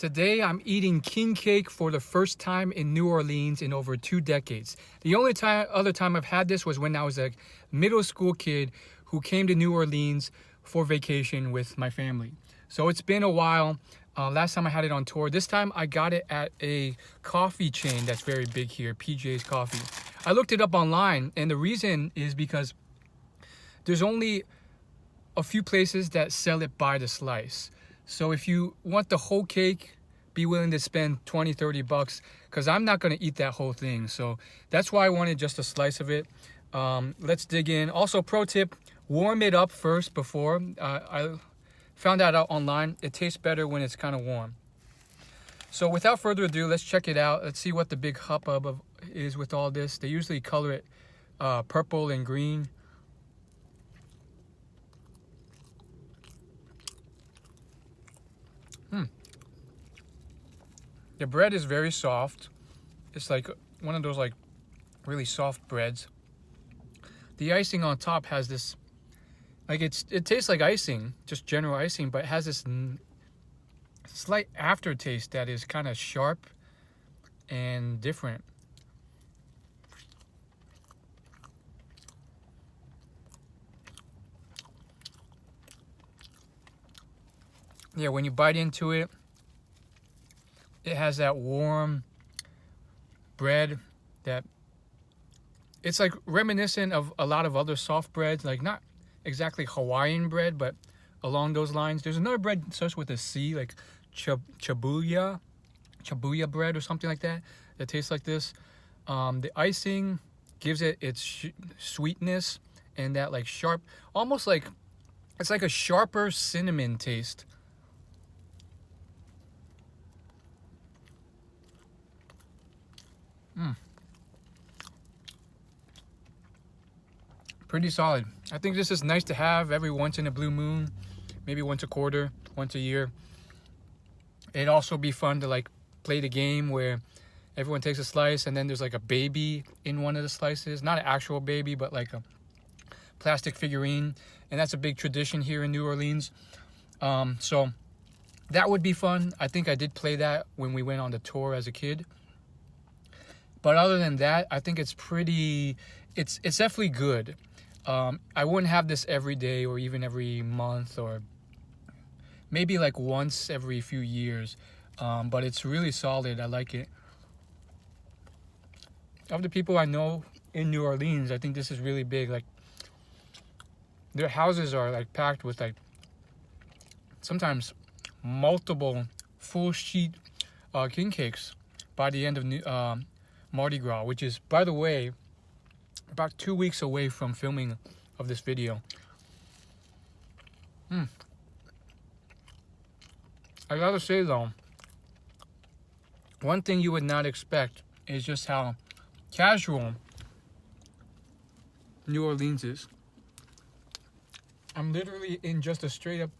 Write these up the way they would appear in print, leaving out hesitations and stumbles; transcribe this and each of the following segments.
Today I'm eating king cake for the first time in New Orleans in over 2 decades. The only other time I've had this was when I was a middle school kid who came to New Orleans for vacation with my family. So it's been a while. Last time I had it on tour. This time I got it at a coffee chain that's very big here, PJ's Coffee. I looked it up online, and the reason is because there's only a few places that sell it by the slice. So if you want the whole cake, be willing to spend 20, 30 bucks, because I'm not going to eat that whole thing. So that's why I wanted just a slice of it. Let's dig in. Also, pro tip, warm it up first before. I found that out online. It tastes better when it's kind of warm. So without further ado, let's check it out. Let's see what the big hubbub is with all this. They usually color it purple and green. The bread is very soft. It's like one of those like really soft breads. The icing on top has this, like it tastes like icing, just general icing, but it has this slight aftertaste that is kind of sharp and different. Yeah, when you bite into it, it has that warm bread that it's like reminiscent of a lot of other soft breads, like not exactly Hawaiian bread, but along those lines. There's another bread that starts with a C, like chabuya bread or something like that, that tastes like this. The icing gives it its sweetness and that like sharp, almost like it's like a sharper cinnamon taste. Pretty solid. I think this is nice to have every once in a blue moon, maybe once a quarter, once a year. It'd also be fun to like play the game where everyone takes a slice and then there's like a baby in one of the slices. Not an actual baby, but like a plastic figurine. And that's a big tradition here in New Orleans. So that would be fun. I think I did play that when we went on the tour as a kid. But other than that, I think it's definitely good. I wouldn't have this every day or even every month or maybe like once every few years. But it's really solid. I like it. Of the people I know in New Orleans, I think this is really big. Like their houses are like packed with like sometimes multiple full sheet king cakes by the end of Mardi Gras, which is, by the way, about 2 weeks away from filming of this video. I gotta say though, one thing you would not expect is just how casual New Orleans is. I'm literally in just a straight up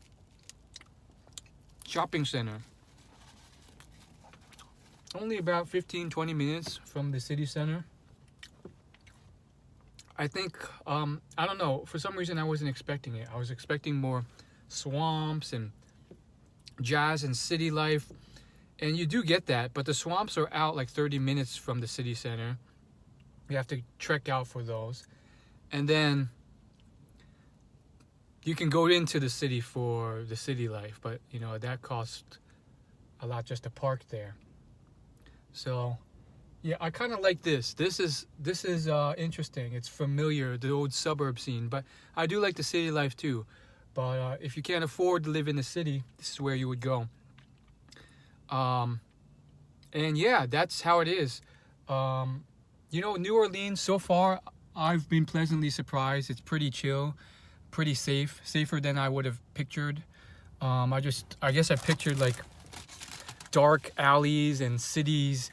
shopping center. Only about 15-20 minutes from the city center. I think, I don't know, for some reason I wasn't expecting it. I was expecting more swamps and jazz and city life. And you do get that, but the swamps are out like 30 minutes from the city center. You have to trek out for those. And then you can go into the city for the city life, but you know, that costs a lot just to park there. So yeah, I kind of like this. This is interesting. It's familiar, the old suburb scene, but I do like the city life too. But if you can't afford to live in the city, this is where you would go. And yeah, that's how it is. You know, New Orleans, so far, I've been pleasantly surprised. It's pretty chill, pretty safe, safer than I would have pictured. I guess I pictured like dark alleys and cities,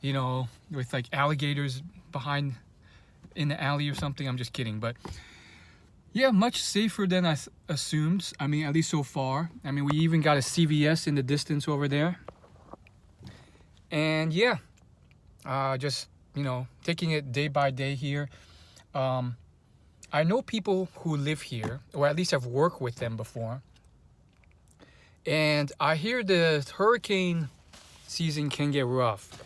you know, with like alligators behind in the alley or something. I'm just kidding, but yeah, much safer than I assumed. I mean, at least so far. I mean, we even got a CVS in the distance over there. And yeah, just, you know, taking it day by day here. I know people who live here, or at least I've worked with them before. And I hear the hurricane season can get rough.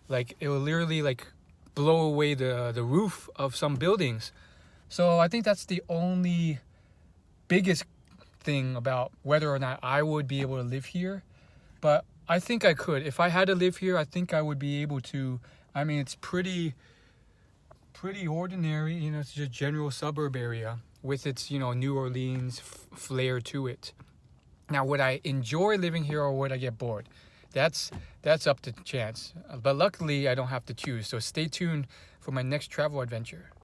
Like it will literally like blow away the roof of some buildings. So I think that's the only biggest thing about whether or not I would be able to live here. But I think I could. If I had to live here, I think I would be able to. I mean, it's pretty ordinary, you know, it's just a general suburb area with its, you know, New Orleans flair to it. Now, would I enjoy living here or would I get bored? That's up to chance. But luckily, I don't have to choose. So stay tuned for my next travel adventure.